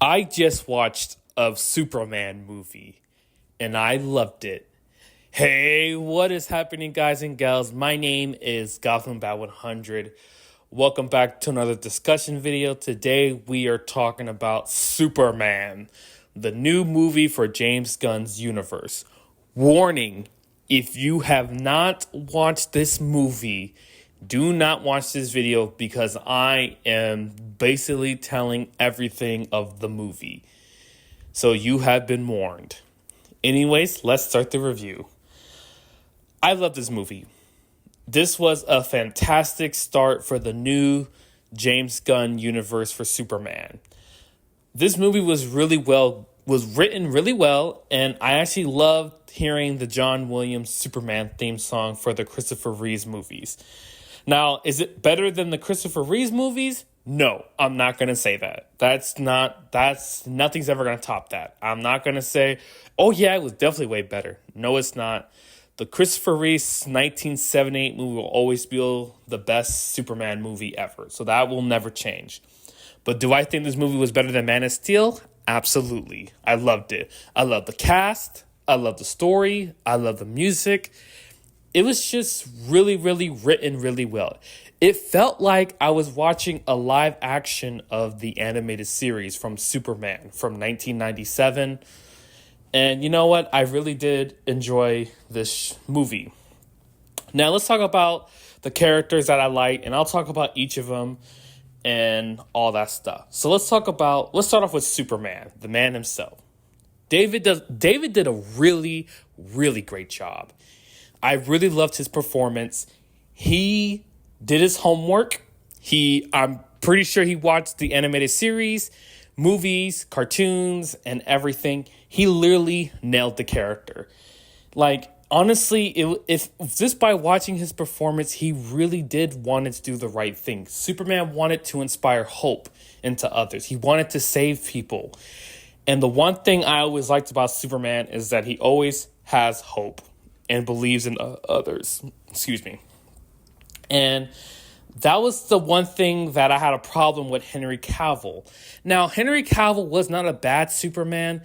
I just watched a Superman movie and I loved it. Hey, what is happening, guys and gals? My name is Gotham Bat 100. Welcome back to another discussion video. Today we are talking about Superman, the new movie for James Gunn's universe. Warning, if you have not watched this movie, do not watch this video because I am basically telling everything of the movie. So you have been warned. Anyways, let's start the review. I love this movie. This was a fantastic start for the new James Gunn universe for Superman. This movie was written really well, and I actually loved hearing the John Williams Superman theme song for the Christopher Reeves movies. Now, is it better than the Christopher Reeves movies? No, I'm not going to say that. Nothing's ever going to top that. I'm not going to say, oh yeah, it was definitely way better. No, it's not. The Christopher Reeves 1978 movie will always be the best Superman movie ever. So that will never change. But do I think this movie was better than Man of Steel? Absolutely. I loved it. I love the cast. I love the story. I love the music. It was just really, really written really well. It felt like I was watching a live action of the animated series from Superman from 1997. And you know what? I really did enjoy this movie. Now let's talk about the characters that I like, and I'll talk about each of them and all that stuff. So let's start off with Superman, the man himself. David did a really, really great job. I really loved his performance. He did his homework. I'm pretty sure he watched the animated series, movies, cartoons, and everything. He literally nailed the character. Like, honestly, if just by watching his performance, he really did want to do the right thing. Superman wanted to inspire hope into others. He wanted to save people. And the one thing I always liked about Superman is that he always has hope and believes in others. Excuse me. And that was the one thing that I had a problem with Henry Cavill. Now, Henry Cavill was not a bad Superman.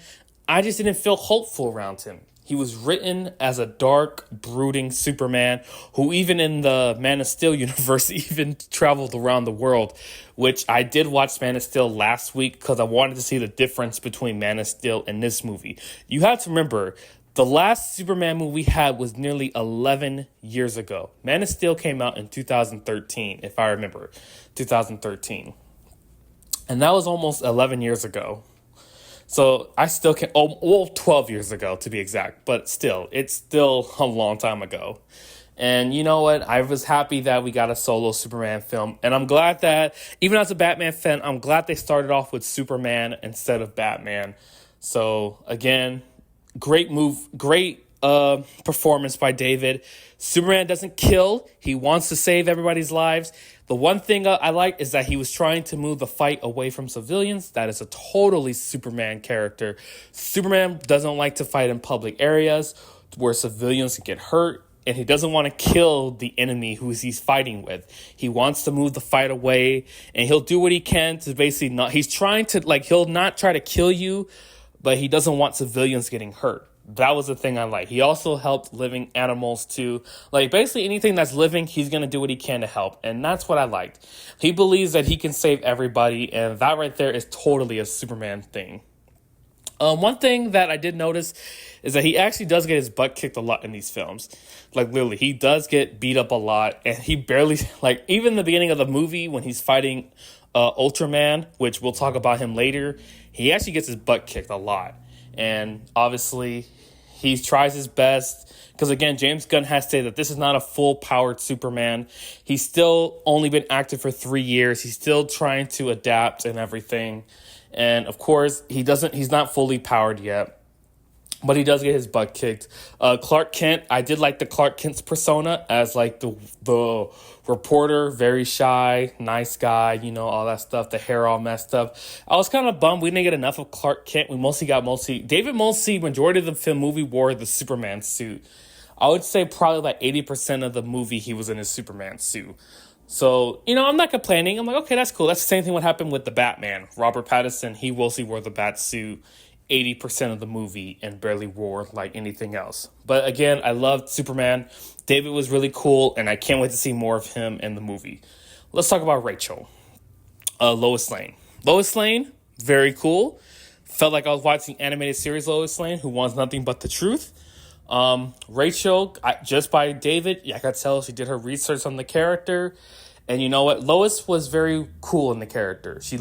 I just didn't feel hopeful around him. He was written as a dark, brooding Superman who even in the Man of Steel universe even traveled around the world, which I did watch Man of Steel last week because I wanted to see the difference between Man of Steel and this movie. You have to remember, the last Superman movie we had was nearly 11 years ago. Man of Steel came out in 2013, if I remember, 2013. And that was almost 11 years ago. So I still can't, 12 years ago to be exact, but still, it's still a long time ago. And you know what? I was happy that we got a solo Superman film. And I'm glad that, even as a Batman fan, I'm glad they started off with Superman instead of Batman. So again, great performance by David. Superman doesn't kill. He wants to save everybody's lives. The one thing I like is that he was trying to move the fight away from civilians. That is a totally Superman character. Superman doesn't like to fight in public areas where civilians can get hurt. And he doesn't want to kill the enemy who he's fighting with. He wants to move the fight away. And he'll do what he can to basically not... He's trying to... he'll not try to kill you, but he doesn't want civilians getting hurt. That was the thing I like. He also helped living animals too. Basically anything that's living, he's going to do what he can to help. And that's what I liked. He believes that he can save everybody. And that right there is totally a Superman thing. One thing that I did notice is that he actually does get his butt kicked a lot in these films. Literally, he does get beat up a lot. And he barely, even in the beginning of the movie when he's fighting Ultraman, which we'll talk about him later, he actually gets his butt kicked a lot. And obviously, he tries his best. Because again, James Gunn has stated that this is not a full-powered Superman. He's still only been active for 3 years. He's still trying to adapt and everything. And of course, he's not fully powered yet. But he does get his butt kicked. Clark Kent, I did like the Clark Kent's persona as the reporter, very shy, nice guy, all that stuff, the hair all messed up. I was kind of bummed we didn't get enough of Clark Kent. We mostly got David mostly, majority of the film movie wore the Superman suit. I would say probably 80% of the movie he was in his Superman suit. So, I'm not complaining. I'm like, okay, that's cool. That's the same thing what happened with the Batman. Robert Pattinson, he mostly wore the bat suit 80% of the movie and barely wore like anything else. But again, I loved Superman. David was really cool, and I can't wait to see more of him in the movie. Let's talk about Rachel. Lois Lane. Lois Lane, very cool. Felt like I was watching animated series Lois Lane, who wants nothing but the truth. Rachel, just by David, I could tell she did her research on the character. And you know what? Lois was very cool in the character. She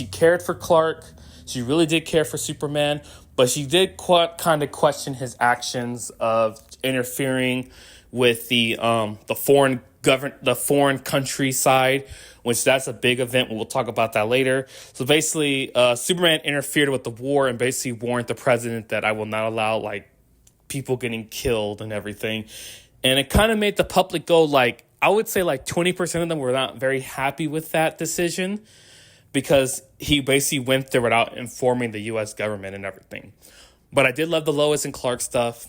cared for Clark. She really did care for Superman. But she did kind of question his actions of interfering with the foreign countryside, which that's a big event. We'll talk about that later. So basically, Superman interfered with the war and basically warned the president that I will not allow like people getting killed and everything. And it kind of made the public go like, I would say like 20% of them were not very happy with that decision because he basically went there without informing the U.S. government and everything. But I did love the Lois and Clark stuff.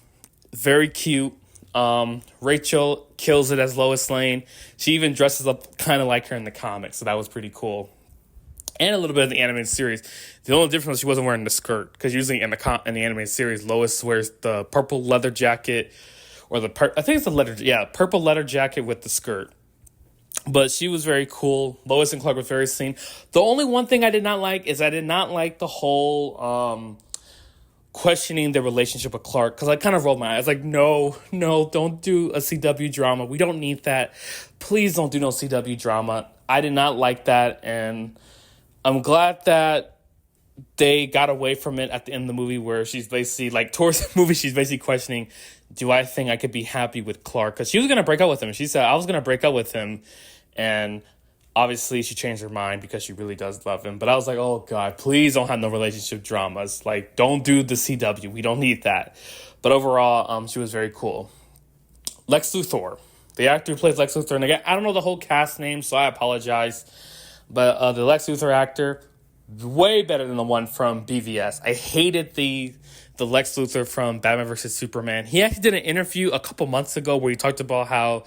Very cute. Rachel kills it as Lois Lane. She even dresses up kind of like her in the comics, so that was pretty cool. And a little bit of the animated series. The only difference was she wasn't wearing the skirt, because usually in the animated series, Lois wears the purple leather jacket, or I think it's the purple leather jacket with the skirt. But she was very cool. Lois and Clark was very seen. The only one thing I did not like is I did not like the whole questioning the relationship with Clark, because I kind of rolled my eyes like, no, don't do a CW drama. We don't need that. Please don't do no CW drama. I did not like that, and I'm glad that they got away from it at the end of the movie, where she's basically like, towards the movie, she's basically questioning, do I think I could be happy with Clark? Because she was going to break up with him. She said, I was going to break up with him. And obviously she changed her mind because she really does love him. But I was like, oh God, please don't have no relationship dramas. Like, don't do the CW. We don't need that. But overall, she was very cool. Lex Luthor. The actor who plays Lex Luthor. And again, I don't know the whole cast name, so I apologize. But the Lex Luthor actor, way better than the one from BVS. I hated the Lex Luthor from Batman vs. Superman. He actually did an interview a couple months ago where he talked about how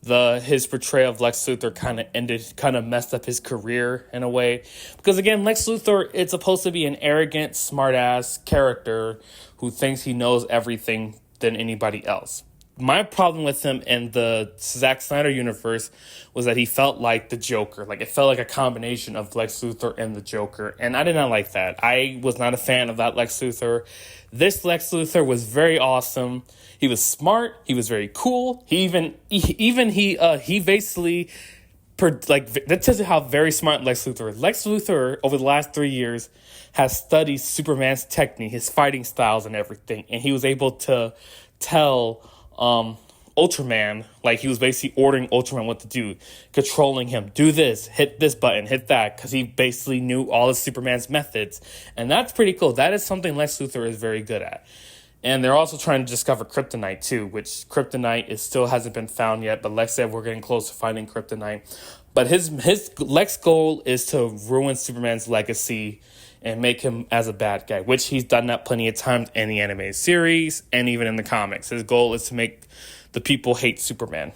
his portrayal of Lex Luthor kind of messed up his career in a way. Because again, Lex Luthor, it's supposed to be an arrogant, smart-ass character who thinks he knows everything than anybody else. My problem with him in the Zack Snyder universe was that he felt like the Joker. Like, it felt like a combination of Lex Luthor and the Joker. And I did not like that. I was not a fan of that Lex Luthor. This Lex Luthor was very awesome. He was smart. He was very cool. He basically, that tells you how very smart Lex Luthor is. Lex Luthor, over the last 3 years, has studied Superman's technique, his fighting styles and everything. And he was able to tell Ultraman, like, he was basically ordering Ultraman what to do, controlling him, do this, hit this button, hit that, because he basically knew all of Superman's methods. And that's pretty cool. That is something Lex Luthor is very good at. And they're also trying to discover kryptonite too, which kryptonite still hasn't been found yet, but Lex said we're getting close to finding kryptonite. But his Lex goal is to ruin Superman's legacy and make him as a bad guy, which he's done that plenty of times in the animated series and even in the comics. His goal is to make the people hate Superman.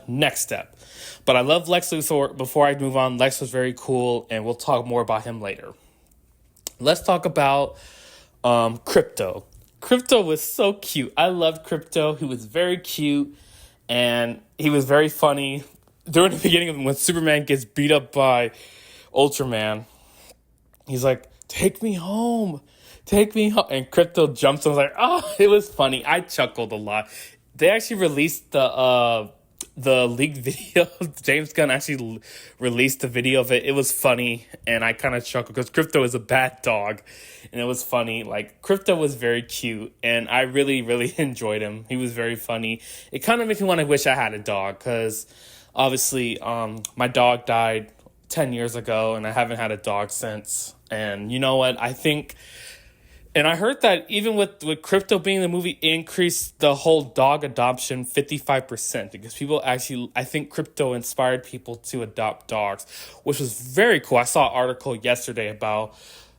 Next step. But I love Lex Luthor. Before I move on, Lex was very cool, and we'll talk more about him later. Let's talk about Krypto. Krypto was so cute. I loved Krypto. He was very cute, and he was very funny. During the beginning of when Superman gets beat up by Ultraman, he's like, take me home. And Krypto jumps and was like, oh, it was funny. I chuckled a lot. They actually released the leaked video. James Gunn actually released the video of it. It was funny, and I kind of chuckled because Krypto is a bad dog, and it was funny. Like, Krypto was very cute, and I really, really enjoyed him. He was very funny. It kind of makes me want to wish I had a dog, because obviously my dog died 10 years ago, and I haven't had a dog since. And you know what? I think... And I heard that even with Krypto being in the movie, increased the whole dog adoption 55%, because people actually, I think Krypto inspired people to adopt dogs, which was very cool. I saw an article yesterday about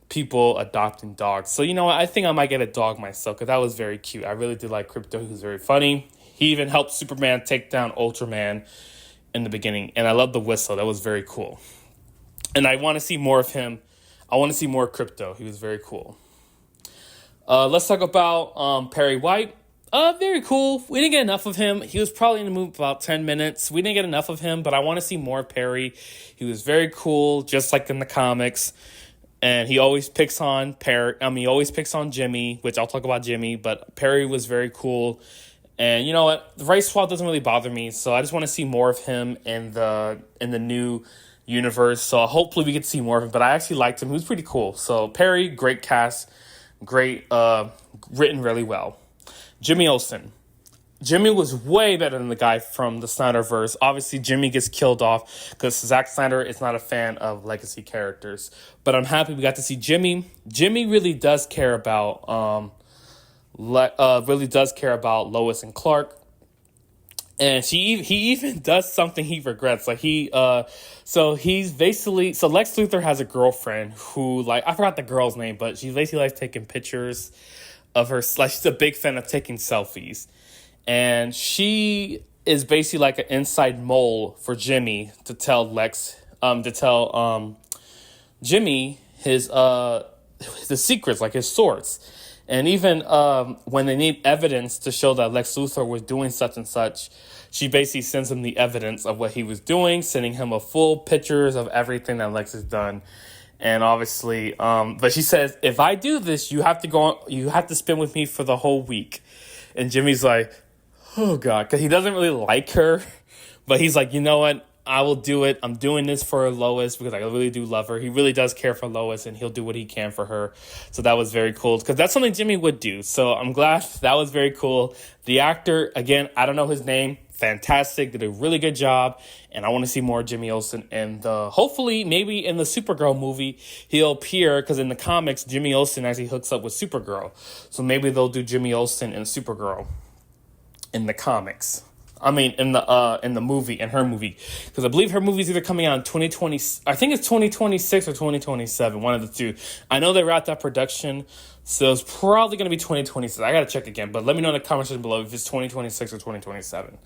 people adopting dogs. So, you know what? I think I might get a dog myself, because that was very cute. I really did like Krypto. He was very funny. He even helped Superman take down Ultraman in the beginning, and I love the whistle. That was very cool. And I want to see more of him. I want to see more Crypto. He was very cool. Let's talk about Perry White. Very cool. We didn't get enough of him. He was probably in the movie about 10 minutes. We didn't get enough of him, but I want to see more of Perry. He was very cool, just like in the comics. And he always picks on he always picks on Jimmy, which I'll talk about Jimmy, but Perry was very cool. And you know what? The race swap doesn't really bother me, so I just want to see more of him in the new universe. So hopefully we get to see more of him. But I actually liked him. He was pretty cool. So Perry, great cast, great, written really well. Jimmy Olsen. Jimmy was way better than the guy from the Snyderverse. Obviously, Jimmy gets killed off because Zack Snyder is not a fan of legacy characters. But I'm happy we got to see Jimmy. Jimmy really does care about Lois and Clark. And he even does something he regrets. Like so Lex Luthor has a girlfriend who, like, I forgot the girl's name, but she basically likes taking pictures of her. Like, she's a big fan of taking selfies. And she is basically like an inside mole for Jimmy to tell Jimmy the secrets, like his sorts. And even when they need evidence to show that Lex Luthor was doing such and such, she basically sends him the evidence of what he was doing, sending him a full pictures of everything that Lex has done. And obviously, but she says, if I do this, you have to spend with me for the whole week. And Jimmy's like, oh God, because he doesn't really like her, but he's like, you know what? I will do it. I'm doing this for Lois because I really do love her. He really does care for Lois, and he'll do what he can for her. So that was very cool because that's something Jimmy would do. So I'm glad that was very cool. The actor, again, I don't know his name. Fantastic. Did a really good job. And I want to see more Jimmy Olsen. And hopefully, maybe in the Supergirl movie, he'll appear because in the comics, Jimmy Olsen actually hooks up with Supergirl. So maybe they'll do Jimmy Olsen and Supergirl in the comics. I mean, in the movie, in her movie, because I believe her movie is either coming out in 2020. I think it's 2026 or 2027, one of the two. I know they wrapped up production, so it's probably going to be 2026. I gotta check again, but let me know in the comment section below if it's 2026 or 2027.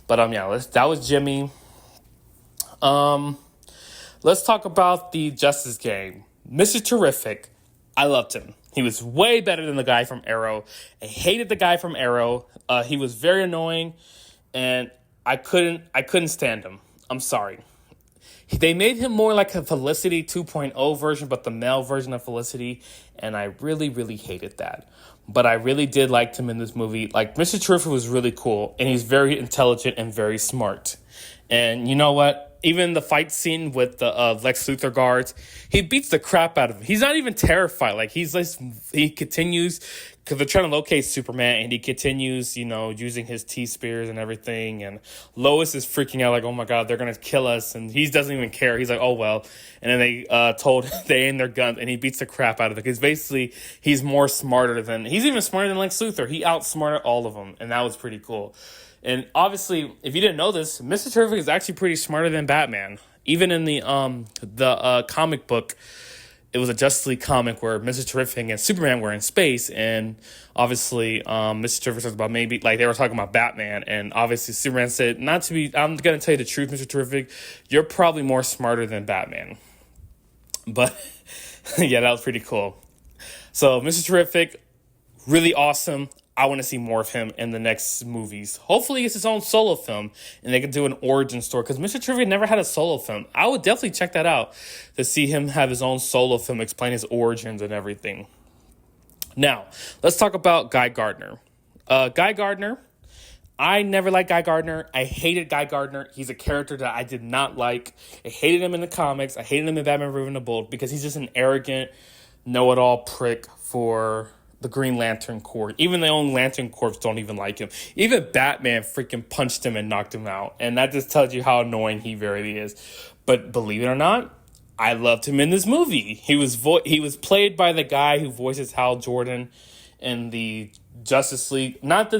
But that was Jimmy. Let's talk about the Justice Gang. Mr. Terrific, I loved him. He was way better than the guy from Arrow. I hated the guy from Arrow. He was very annoying. And I couldn't stand him. I'm sorry. They made him more like a Felicity 2.0 version, but the male version of Felicity. And I really, really hated that. But I really did like him in this movie. Like, Mr. Terrific was really cool. And he's very intelligent and very smart. And you know what? Even the fight scene with the Lex Luthor guards, he beats the crap out of him. He's not even terrified. Like, he continues, because they're trying to locate Superman, and he continues, using his T-spears and everything. And Lois is freaking out, like, oh my God, they're going to kill us. And he doesn't even care. He's like, oh, well. And then they aim their guns, and he beats the crap out of it. Because basically, he's even smarter than Lex Luthor. He outsmarted all of them, and that was pretty cool. And obviously, if you didn't know this, Mr. Terrific is actually pretty smarter than Batman. Even in the comic book, it was a Justice League comic where Mr. Terrific and Superman were in space, and obviously, Mr. Terrific talked about maybe, like, they were talking about Batman, and obviously Superman said, I'm going to tell you the truth, Mr. Terrific, you're probably more smarter than Batman. But, yeah, that was pretty cool. So, Mr. Terrific, really awesome. I want to see more of him in the next movies. Hopefully it's his own solo film and they can do an origin story, because Mr. Terrific never had a solo film. I would definitely check that out to see him have his own solo film, explain his origins and everything. Now, let's talk about Guy Gardner. Guy Gardner, I never liked Guy Gardner. I hated Guy Gardner. He's a character that I did not like. I hated him in the comics. I hated him in Batman Return of the Bold because he's just an arrogant, know-it-all prick for the Green Lantern Corps. Even the own Lantern Corps don't even like him. Even Batman freaking punched him and knocked him out. And that just tells you how annoying he really is. But believe it or not, I loved him in this movie. He was played by the guy who voices Hal Jordan in the Justice League, not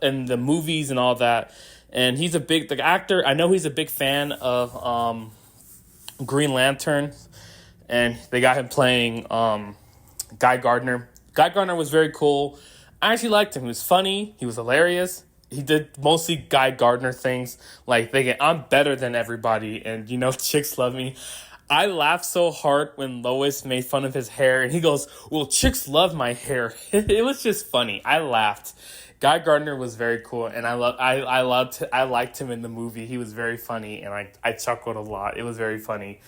in the movies and all that. And he's the actor. I know he's a big fan of Green Lantern, and they got him playing Guy Gardner. Guy Gardner was very cool. I actually liked him. He was funny. He was hilarious. he did mostly Guy Gardner things, like thinking I'm better than everybody, and chicks love me. I laughed so hard when Lois made fun of his hair, and he goes, "Well, chicks love my hair." It was just funny. I laughed. Guy Gardner was very cool, and I liked him in the movie. He was very funny, and I chuckled a lot. It was very funny.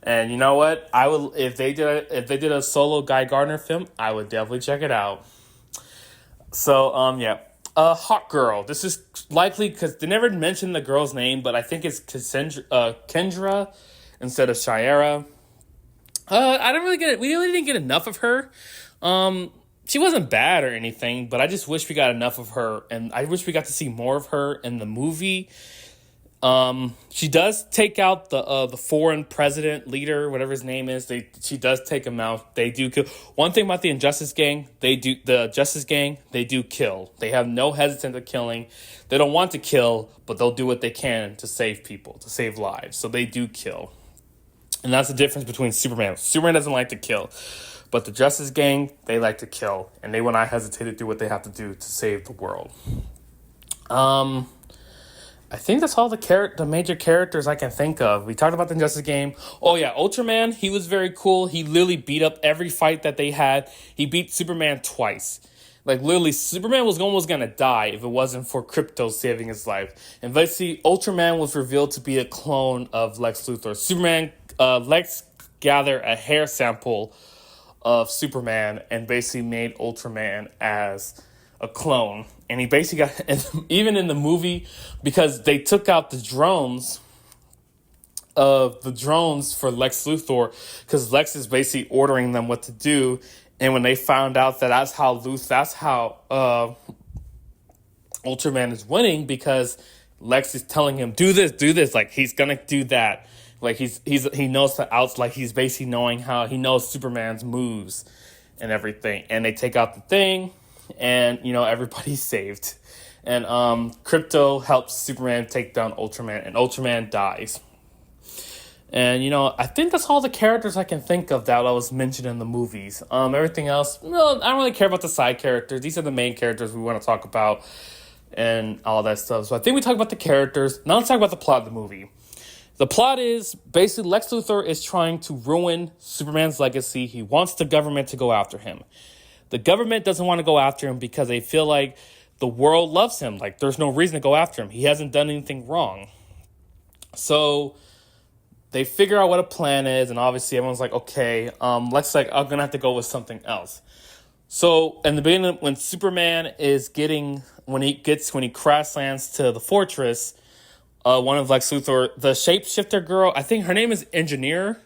And you know what? I would if they did a solo Guy Gardner film, I would definitely check it out. So yeah. Hot Girl. This is likely because they never mentioned the girl's name, but I think it's Kendra instead of Shiera. I don't really get it. We really didn't get enough of her. She wasn't bad or anything, but I just wish we got enough of her, and I wish we got to see more of her in the movie. She does take out the foreign president leader, whatever his name is. She does take him out. They do kill. One thing about the Justice Gang, they do kill. They have no hesitant of killing. They don't want to kill, but they'll do what they can to save people, to save lives. So they do kill. And that's the difference between Superman. Superman doesn't like to kill. But the Justice Gang, they like to kill. And they will not hesitate to do what they have to do to save the world. I think that's all the major characters I can think of. We talked about the Justice Game. Oh yeah, Ultraman, he was very cool. He literally beat up every fight that they had. He beat Superman twice. Like literally, Superman was almost gonna die if it wasn't for Krypto saving his life. And basically, Ultraman was revealed to be a clone of Lex Luthor. Lex gathered a hair sample of Superman and basically made Ultraman as a clone. And he basically even in the movie, because they took out the drones for Lex Luthor, because Lex is basically ordering them what to do. And when they found out that that's how Ultraman is winning, because Lex is telling him, do this, like he's gonna do that. Like he knows the outs, like he's basically knowing how he knows Superman's moves and everything. And they take out the thing, and everybody's saved. And Krypto helps Superman take down Ultraman, and Ultraman dies. And I think that's all the characters I can think of that was mentioned in the movies. Everything else, no, I don't really care about the side characters. These are the main characters we want to talk about and all that stuff. So I think we talk about the characters. Now let's talk about the plot of the movie. The plot is basically Lex Luthor is trying to ruin Superman's legacy. He wants the government to go after him. The government doesn't want to go after him because they feel like the world loves him. Like there's no reason to go after him. He hasn't done anything wrong. So they figure out what a plan is, and obviously everyone's like, okay, Lex is like, I'm gonna have to go with something else. So in the beginning, when Superman is when he crash lands to the fortress, one of Lex Luthor, the shapeshifter girl, I think her name is Engineer.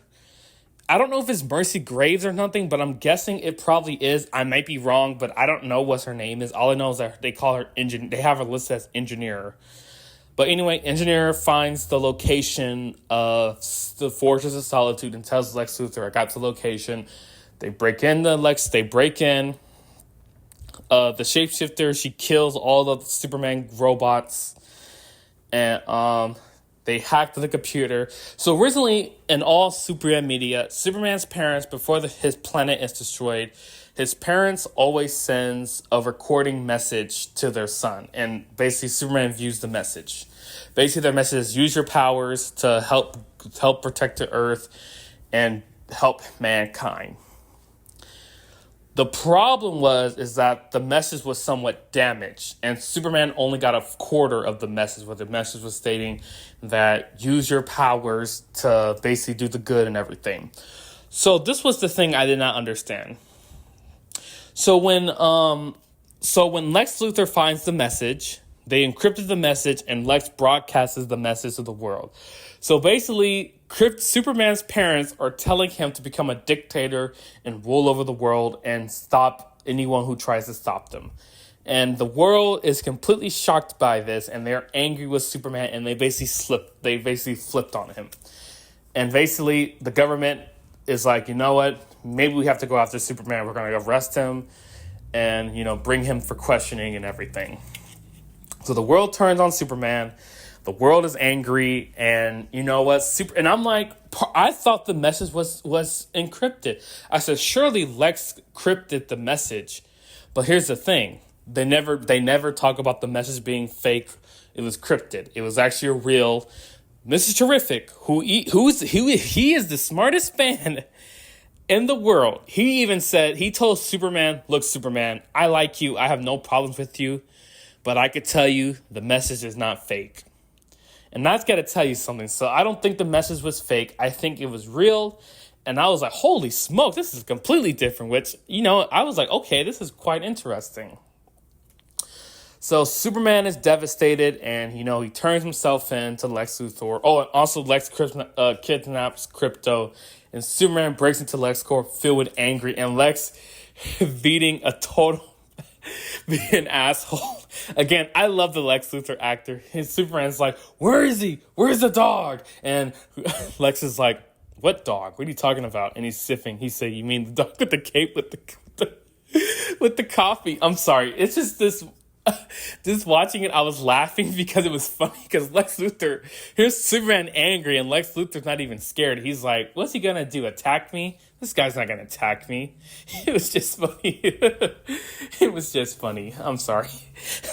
I don't know if it's Mercy Graves or nothing, but I'm guessing it probably is. I might be wrong, but I don't know what her name is. All I know is that they call her They have her listed as Engineer. But anyway, Engineer finds the location of the Fortress of Solitude and tells Lex Luthor, I got the location. They break in. The shapeshifter, she kills all the Superman robots. And they hacked the computer. So originally, in all Superman media, Superman's parents, before his planet is destroyed, his parents always sends a recording message to their son. And basically, Superman views the message. Basically, their message is, use your powers to help protect the Earth and help mankind. The problem is that the message was somewhat damaged, and Superman only got a quarter of the message, where the message was stating that use your powers to basically do the good and everything. So this was the thing I did not understand. So when Lex Luthor finds the message, they encrypted the message, and Lex broadcasts the message to the world. So basically, Superman's parents are telling him to become a dictator and rule over the world and stop anyone who tries to stop them. And the world is completely shocked by this, and they're angry with Superman, and they basically flipped on him. And basically, the government is like, you know what? Maybe we have to go after Superman. We're going to arrest him and, bring him for questioning and everything. So the world turns on Superman. The world is angry, and you know what? And I'm like, I thought the message was encrypted. I said, surely Lex encrypted the message. But here's the thing. They never talk about the message being fake. It was cryptid. It was actually a real Mr. Terrific, he is the smartest fan in the world. He told Superman, "Look, Superman, I like you. I have no problems with you, but I could tell you the message is not fake." And that's got to tell you something. So I don't think the message was fake. I think it was real. And I was like, holy smoke, this is completely different. Which, I was like, okay, this is quite interesting. So Superman is devastated, and he turns himself in to Lex Luthor. Oh, and also Lex kidnaps Krypto, and Superman breaks into LexCorp filled with angry, and Lex beating an asshole. Again, I love the Lex Luthor actor. His Superman's like, "Where is he? Where's the dog?" And Lex is like, "What dog? What are you talking about?" And he's sipping. He said, "You mean the dog with the cape with the coffee?" I'm sorry. It's just this. Just watching it, I was laughing because it was funny. Because Lex Luthor, here's Superman angry, and Lex Luthor's not even scared. He's like, "What's he gonna do? Attack me? This guy's not gonna attack me." It was just funny. It was just funny. I'm sorry.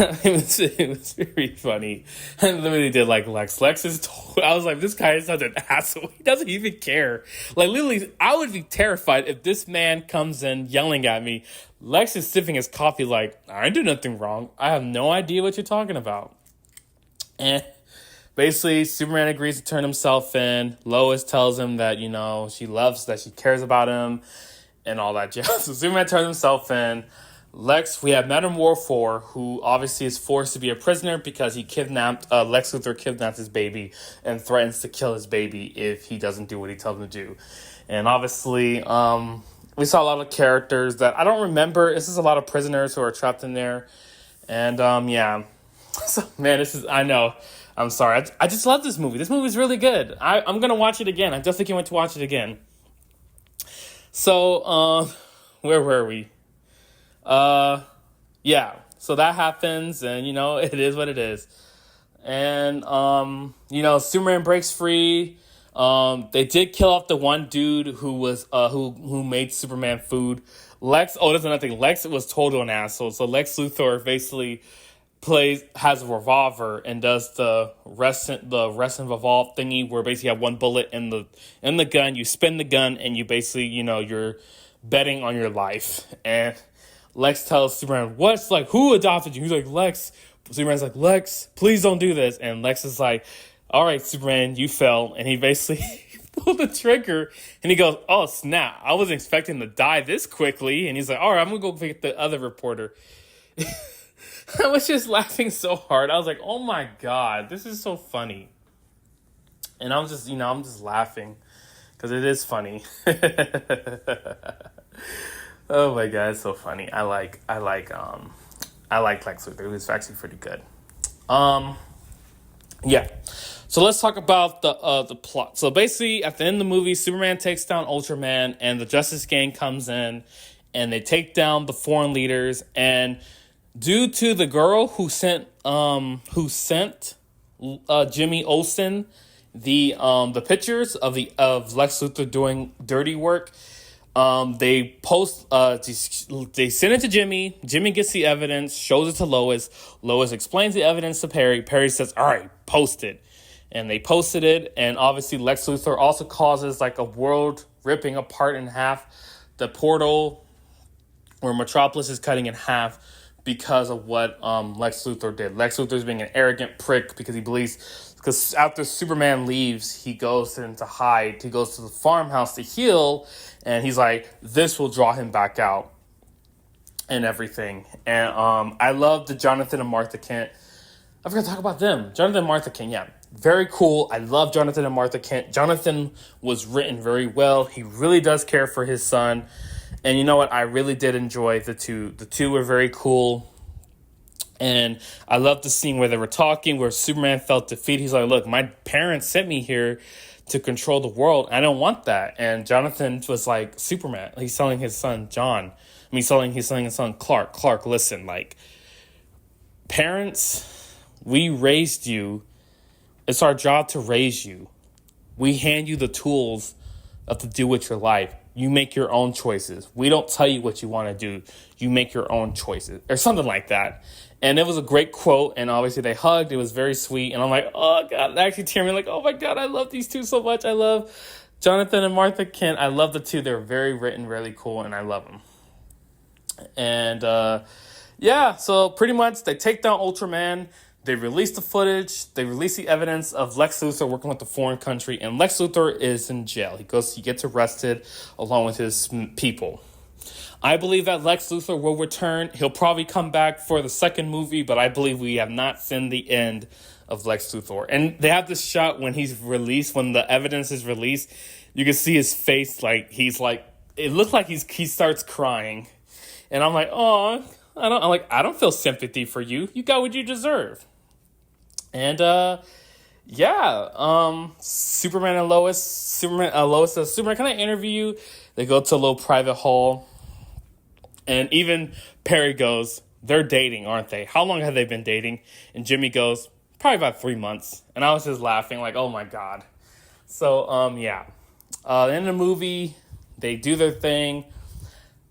It was very funny. I literally did like Lex. I was like, this guy is such an asshole. He doesn't even care. Like, literally, I would be terrified if this man comes in yelling at me. Lex is sipping his coffee like, "I did nothing wrong. I have no idea what you're talking about." And basically, Superman agrees to turn himself in. Lois tells him that, she cares about him and all that jazz. So Superman turns himself in. We have Madam War 4, who obviously is forced to be a prisoner because Lex Luthor kidnapped his baby and threatens to kill his baby if he doesn't do what he tells him to do. And obviously, we saw a lot of characters that I don't remember. This is a lot of prisoners who are trapped in there. And, yeah. So, man, I know. I'm sorry. I just love this movie. This movie is really good. I'm going to watch it again. I definitely can't wait to watch it again. So, where were we? Yeah. So that happens, and, it is what it is. And, Superman breaks free. They did kill off the one dude who was who made Superman food. Lex was total an asshole. So Lex Luthor basically has a revolver and does the rest and revolve thingy where basically you have one bullet in the gun. You spin the gun and you basically you're betting on your life. And Lex tells Superman, who adopted you? He's like, Lex. Superman's like, Lex, please don't do this. And Lex is like, all right, Superman, you fell. And he basically pulled the trigger and he goes, oh, snap. I wasn't expecting to die this quickly. And he's like, all right, I'm going to go get the other reporter. I was just laughing so hard. I was like, oh my God, this is so funny. And I'm just laughing because it is funny. Oh my God, it's so funny. I like Lex Luthor. It was actually pretty good. Yeah. So let's talk about the plot. So basically, at the end of the movie, Superman takes down Ultraman, and the Justice Gang comes in, and they take down the foreign leaders. And due to the girl who sent Jimmy Olsen the pictures of Lex Luthor doing dirty work, they send it to Jimmy. Jimmy gets the evidence, shows it to Lois. Lois explains the evidence to Perry. Perry says, all right, post it. And they posted it. And obviously Lex Luthor also causes like a world ripping apart in half. The portal where Metropolis is cutting in half because of what Lex Luthor did. Lex Luthor's being an arrogant prick because he believes, because after Superman leaves, he goes in to hide. He goes to the farmhouse to heal, and he's like, this will draw him back out and everything. And I love the Jonathan and Martha Kent. I forgot to talk about them. Jonathan and Martha Kent, yeah. Very cool. I love Jonathan and Martha Kent. Jonathan was written very well. He really does care for his son. And you know what? I really did enjoy the two. The two were very cool. And I love the scene where they were talking, where Superman felt defeated. He's like, look, my parents sent me here to control the world. I don't want that. And Jonathan was like, Superman. He's telling his son, John. He's telling his son, Clark. Clark, listen, like, parents, we raised you. It's our job to raise you. We hand you the tools of to do with your life. you make your own choices. We don't tell you what you want to do. You make your own choices, or something like that. And it was a great quote, and obviously they hugged. It was very sweet, and I'm like, oh, God, it actually teared me, like, oh, my God, I love these two so much. I love Jonathan and Martha Kent. I love the two. They're very written, really cool, and I love them. And, yeah, so pretty much they take down Ultraman. They release the footage. They release the evidence of Lex Luthor working with the foreign country. And Lex Luthor is in jail. He gets arrested along with his people. I believe that Lex Luthor will return. He'll probably come back for the second movie, but I believe we have not seen the end of Lex Luthor. And they have this shot when he's released, when the evidence is released. You can see his face, like, it looks like he starts crying. And I'm like, oh, I don't feel sympathy for you. You got what you deserve. And, Superman and Lois does Superman, can I interview you? They go to a little private hall. And even Perry goes, they're dating, aren't they? How long have they been dating? And Jimmy goes, probably about 3 months. And I was just laughing like, oh my God. So, the end of the movie, they do their thing.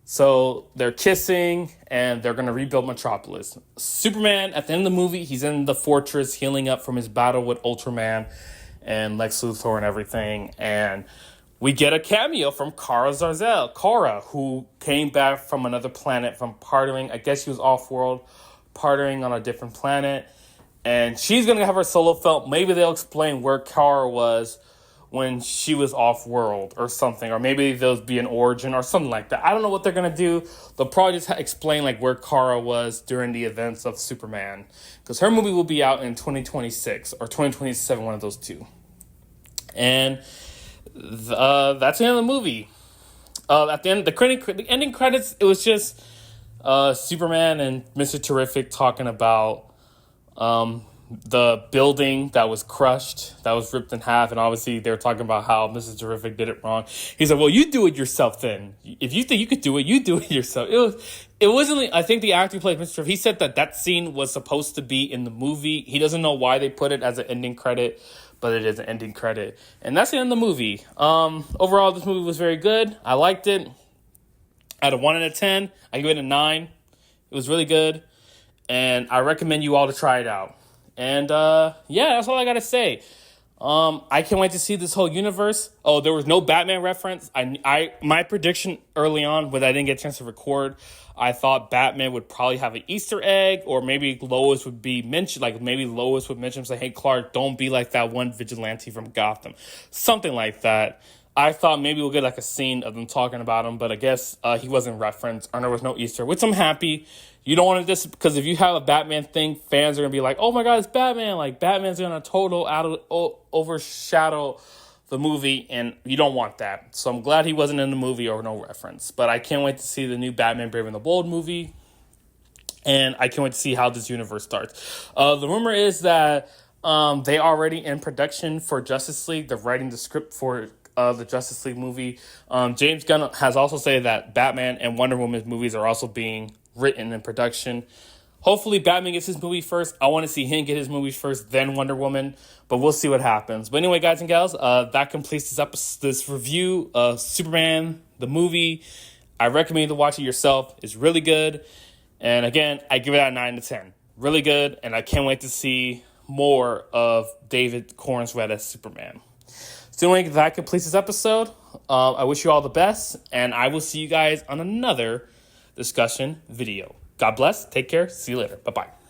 So they're kissing, and they're going to rebuild Metropolis. Superman, at the end of the movie, he's in the fortress healing up from his battle with Ultraman and Lex Luthor and everything. And we get a cameo from Kara Zor-El, who came back from another planet from partying. I guess she was off-world, partying on a different planet. And she's going to have her solo film. Maybe they'll explain where Kara was when she was off-world or something, or maybe there'll be an origin or something like that. I don't know what they're going to do. They'll probably just explain like where Kara was during the events of Superman, because her movie will be out in 2026 or 2027, one of those two. And that's the end of the movie. At the end, the ending credits, it was just Superman and Mr. Terrific talking about the building that was crushed, that was ripped in half, and obviously they were talking about how Mrs. Terrific did it wrong. He said, well, you do it yourself then. If you think you could do it, you do it yourself. It wasn't, I think the actor who played Mr. Terrific, he said that scene was supposed to be in the movie. He doesn't know why they put it as an ending credit, but it is an ending credit. And that's the end of the movie. Overall, this movie was very good. I liked it. Out of 1 out of 10, I give it a 9. It was really good. And I recommend you all to try it out. And, that's all I gotta say. I can't wait to see this whole universe. Oh, there was no Batman reference. My prediction early on, when I didn't get a chance to record, I thought Batman would probably have an Easter egg, or maybe Lois would be mentioned, like maybe Lois would mention, say, hey, Clark, don't be like that one vigilante from Gotham. Something like that. I thought maybe we'll get like a scene of them talking about him, but I guess he wasn't referenced, or there was no Easter, which I'm happy. You don't want to because if you have a Batman thing, fans are going to be like, oh my God, it's Batman. Like, Batman's going to overshadow the movie, and you don't want that. So I'm glad he wasn't in the movie or no reference. But I can't wait to see the new Batman Brave and the Bold movie, and I can't wait to see how this universe starts. The rumor is that they are already in production for Justice League. They're writing the script for the Justice League movie. James Gunn has also said that Batman and Wonder Woman movies are also being written in production. Hopefully Batman gets his movie first. I want to see him get his movie first, then Wonder Woman, but we'll see what happens. But anyway, guys and gals, that completes this review of Superman, the movie. I recommend you to watch it yourself. It's really good. And again, I give it a 9 to 10. Really good, and I can't wait to see more of David Corenswet as Superman. So anyway, that completes this episode. I wish you all the best, and I will see you guys on another discussion video. God bless. Take care. See you later. Bye-bye.